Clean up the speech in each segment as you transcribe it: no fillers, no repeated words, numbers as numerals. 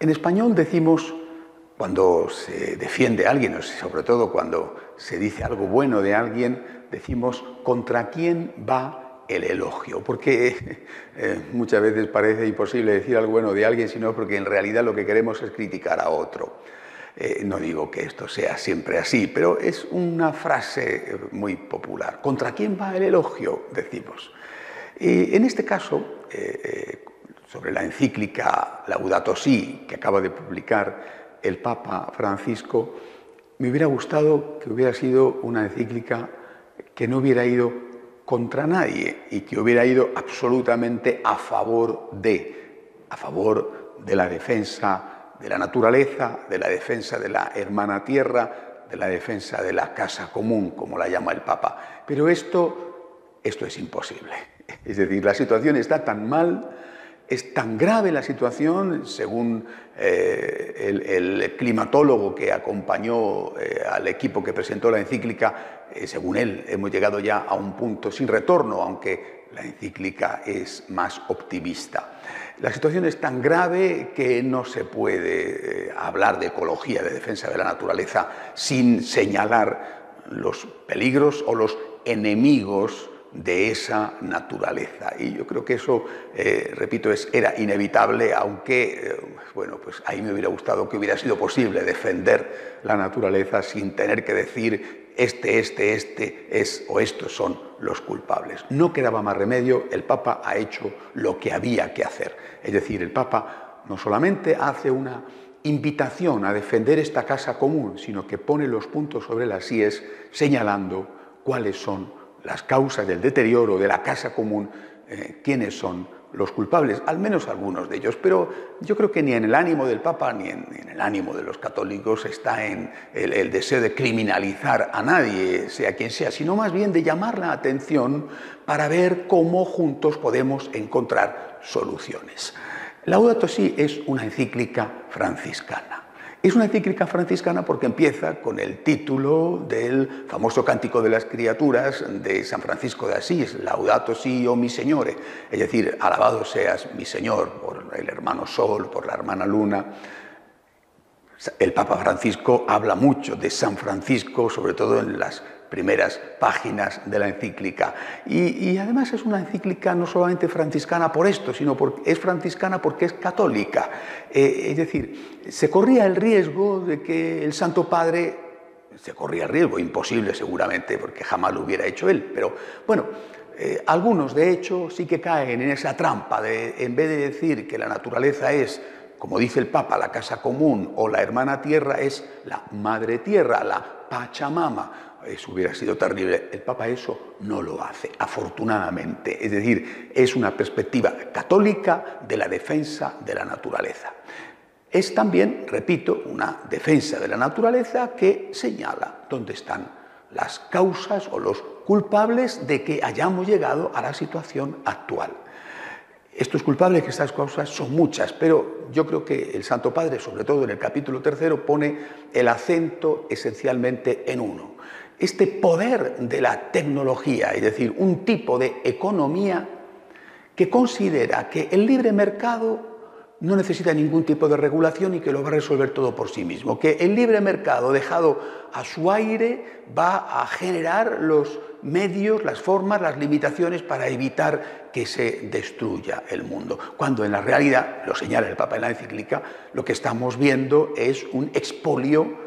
En español decimos, cuando se defiende a alguien, o sobre todo cuando se dice algo bueno de alguien, decimos ¿contra quién va el elogio? Porque muchas veces parece imposible decir algo bueno de alguien, sino porque en realidad lo que queremos es criticar a otro. No digo que esto sea siempre así, pero es una frase muy popular. ¿Contra quién va el elogio? Decimos. En este caso, sobre la encíclica Laudato Si, que acaba de publicar el Papa Francisco, me hubiera gustado que hubiera sido una encíclica que no hubiera ido contra nadie y que hubiera ido absolutamente a favor de la defensa de la naturaleza, de la defensa de la hermana tierra, de la defensa de la casa común, como la llama el Papa. Pero esto es imposible. Es decir, la situación está tan mal, es tan grave la situación, según el climatólogo que acompañó al equipo que presentó la encíclica, según él, hemos llegado ya a un punto sin retorno, aunque la encíclica es más optimista. La situación es tan grave que no se puede hablar de ecología, de defensa de la naturaleza, sin señalar los peligros o los enemigos de esa naturaleza. Y yo creo que eso, repito, era inevitable, aunque, bueno, pues ahí me hubiera gustado que hubiera sido posible defender la naturaleza sin tener que decir este es o estos son los culpables. No quedaba más remedio, el Papa ha hecho lo que había que hacer. Es decir, el Papa no solamente hace una invitación a defender esta casa común, sino que pone los puntos sobre las íes señalando cuáles son las causas del deterioro de la casa común, quiénes son los culpables, al menos algunos de ellos. Pero yo creo que ni en el ánimo del Papa ni en el ánimo de los católicos está en el deseo de criminalizar a nadie, sea quien sea, sino más bien de llamar la atención para ver cómo juntos podemos encontrar soluciones. Laudato Si es una encíclica franciscana. Es una encíclica franciscana porque empieza con el título del famoso Cántico de las Criaturas de San Francisco de Asís, Laudato Si, oh mi Señore, es decir, alabado seas mi Señor, por el hermano Sol, por la hermana Luna. El Papa Francisco habla mucho de San Francisco, sobre todo en las primeras páginas de la encíclica. Y además es una encíclica no solamente franciscana por esto, sino porque es franciscana porque es católica. Es decir, se corría el riesgo de que el Santo Padre, se corría el riesgo, imposible seguramente, porque jamás lo hubiera hecho él, pero bueno, algunos de hecho sí que caen en esa trampa de, en vez de decir que la naturaleza es, como dice el Papa, la casa común o la hermana tierra, es la madre tierra, la Pachamama. Eso hubiera sido terrible. El Papa eso no lo hace, afortunadamente. Es decir, es una perspectiva católica de la defensa de la naturaleza. Es también, repito, una defensa de la naturaleza que señala dónde están las causas o los culpables de que hayamos llegado a la situación actual. Estos culpables, que estas causas son muchas, pero yo creo que el Santo Padre, sobre todo en el capítulo 3, pone el acento esencialmente en uno. Este poder de la tecnología, es decir, un tipo de economía que considera que el libre mercado no necesita ningún tipo de regulación y que lo va a resolver todo por sí mismo, que el libre mercado dejado a su aire va a generar los medios, las formas, las limitaciones para evitar que se destruya el mundo. Cuando en la realidad, lo señala el Papa en la encíclica, lo que estamos viendo es un expolio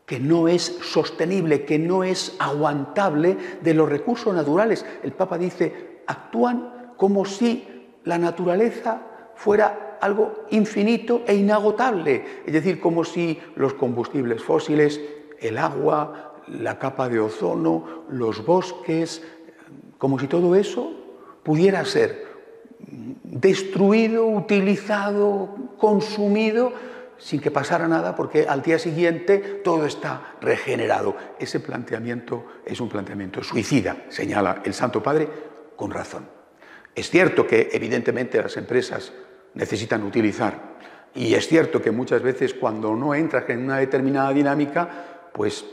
que no es sostenible, que no es aguantable de los recursos naturales. El Papa dice, actúan como si la naturaleza fuera algo infinito e inagotable, es decir, como si los combustibles fósiles, el agua, la capa de ozono, los bosques, como si todo eso pudiera ser destruido, utilizado, consumido, sin que pasara nada, porque al día siguiente todo está regenerado. Ese planteamiento es un planteamiento suicida, señala el Santo Padre, con razón. Es cierto que evidentemente las empresas necesitan utilizar, y es cierto que muchas veces cuando no entras en una determinada dinámica, pues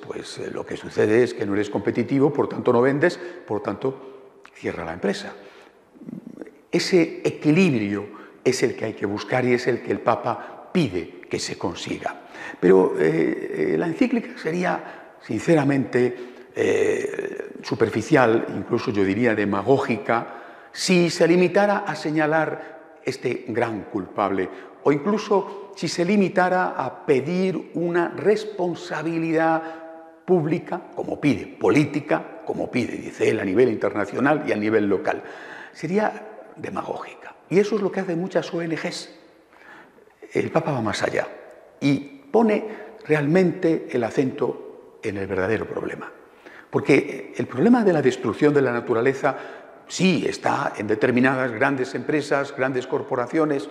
lo que sucede es que no eres competitivo, por tanto no vendes, por tanto cierra la empresa. Ese equilibrio es el que hay que buscar y es el que el Papa pide que se consiga. Pero la encíclica sería, sinceramente, superficial, incluso yo diría demagógica, si se limitara a señalar este gran culpable, o incluso si se limitara a pedir una responsabilidad pública, como pide, política, como pide, dice él, a nivel internacional y a nivel local. Sería demagógica. Y eso es lo que hacen muchas ONGs. El Papa va más allá y pone realmente el acento en el verdadero problema. Porque el problema de la destrucción de la naturaleza sí está en determinadas grandes empresas, grandes corporaciones,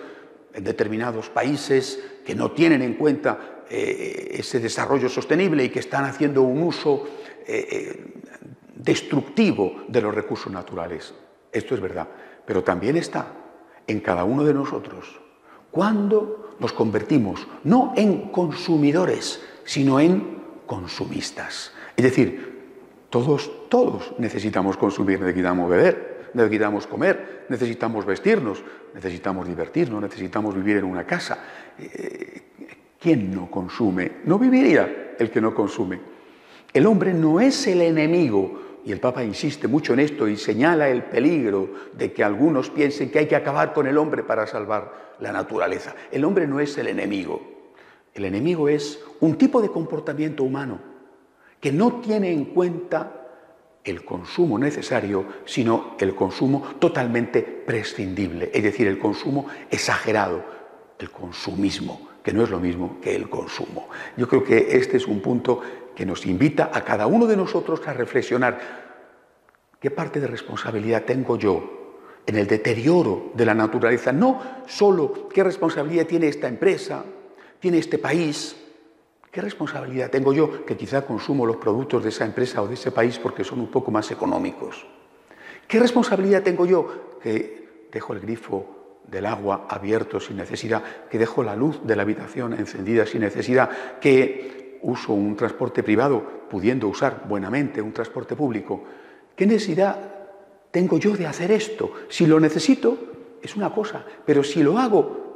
en determinados países que no tienen en cuenta ese desarrollo sostenible y que están haciendo un uso destructivo de los recursos naturales. Esto es verdad, pero también está en cada uno de nosotros cuando nos convertimos no en consumidores, sino en consumistas. Es decir, todos necesitamos consumir, necesitamos beber, necesitamos comer, necesitamos vestirnos, necesitamos divertirnos, necesitamos vivir en una casa. ¿Quién no consume? No viviría el que no consume. El hombre no es el enemigo, y el Papa insiste mucho en esto y señala el peligro de que algunos piensen que hay que acabar con el hombre para salvar la naturaleza. El hombre no es el enemigo. El enemigo es un tipo de comportamiento humano que no tiene en cuenta el consumo necesario, sino el consumo totalmente prescindible, es decir, el consumo exagerado, el consumismo, que no es lo mismo que el consumo. Yo creo que este es un punto que nos invita a cada uno de nosotros a reflexionar qué parte de responsabilidad tengo yo en el deterioro de la naturaleza, no solo qué responsabilidad tiene esta empresa, tiene este país. ¿Qué responsabilidad tengo yo que quizá consumo los productos de esa empresa o de ese país porque son un poco más económicos? ¿Qué responsabilidad tengo yo que dejo el grifo del agua abierto sin necesidad, que dejo la luz de la habitación encendida sin necesidad, que uso un transporte privado pudiendo usar buenamente un transporte público? ¿Qué necesidad tengo yo de hacer esto? Si lo necesito, es una cosa, pero si lo hago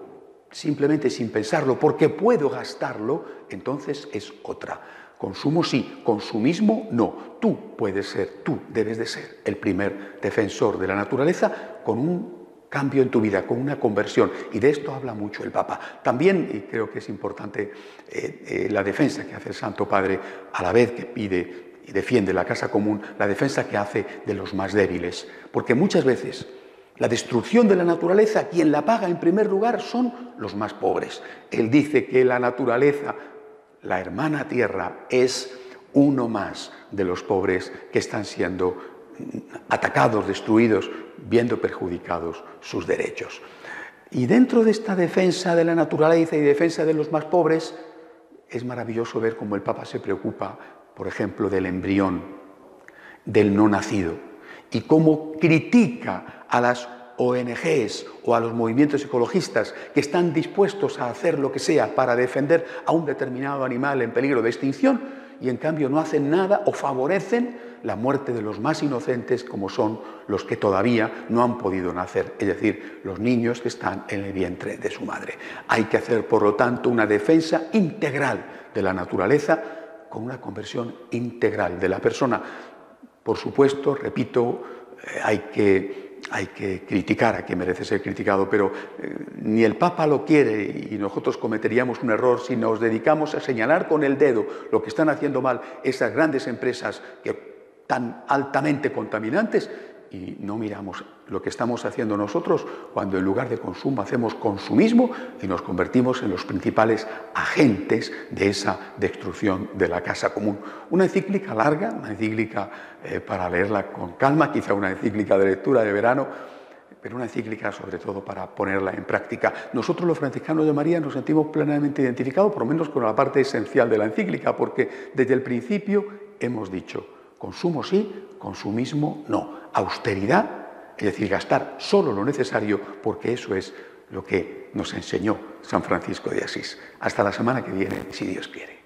simplemente sin pensarlo, porque puedo gastarlo, entonces es otra. Consumo sí, consumismo no. Tú puedes ser, tú debes de ser el primer defensor de la naturaleza con un cambio en tu vida, con una conversión. Y de esto habla mucho el Papa. También, y creo que es importante, la defensa que hace el Santo Padre, a la vez que pide y defiende la casa común, la defensa que hace de los más débiles. Porque muchas veces la destrucción de la naturaleza, quien la paga en primer lugar son los más pobres. Él dice que la naturaleza, la hermana tierra, es uno más de los pobres que están siendo atacados, destruidos, viendo perjudicados sus derechos. Y dentro de esta defensa de la naturaleza y defensa de los más pobres, es maravilloso ver cómo el Papa se preocupa, por ejemplo, del embrión, del no nacido, y cómo critica a las ONGs o a los movimientos ecologistas que están dispuestos a hacer lo que sea para defender a un determinado animal en peligro de extinción y en cambio no hacen nada o favorecen la muerte de los más inocentes, como son los que todavía no han podido nacer, es decir, los niños que están en el vientre de su madre. Hay que hacer, por lo tanto, una defensa integral de la naturaleza con una conversión integral de la persona. Por supuesto, repito, hay que criticar a quien merece ser criticado, pero ni el Papa lo quiere y nosotros cometeríamos un error si nos dedicamos a señalar con el dedo lo que están haciendo mal esas grandes empresas que tan altamente contaminantes y no miramos lo que estamos haciendo nosotros cuando en lugar de consumo hacemos consumismo y nos convertimos en los principales agentes de esa destrucción de la casa común. Una encíclica larga, una encíclica para leerla con calma, quizá una encíclica de lectura de verano, pero una encíclica sobre todo para ponerla en práctica. Nosotros los franciscanos de María nos sentimos plenamente identificados, por lo menos con la parte esencial de la encíclica, porque desde el principio hemos dicho: consumo sí, consumismo no. Austeridad, es decir, gastar solo lo necesario, porque eso es lo que nos enseñó San Francisco de Asís. Hasta la semana que viene, si Dios quiere.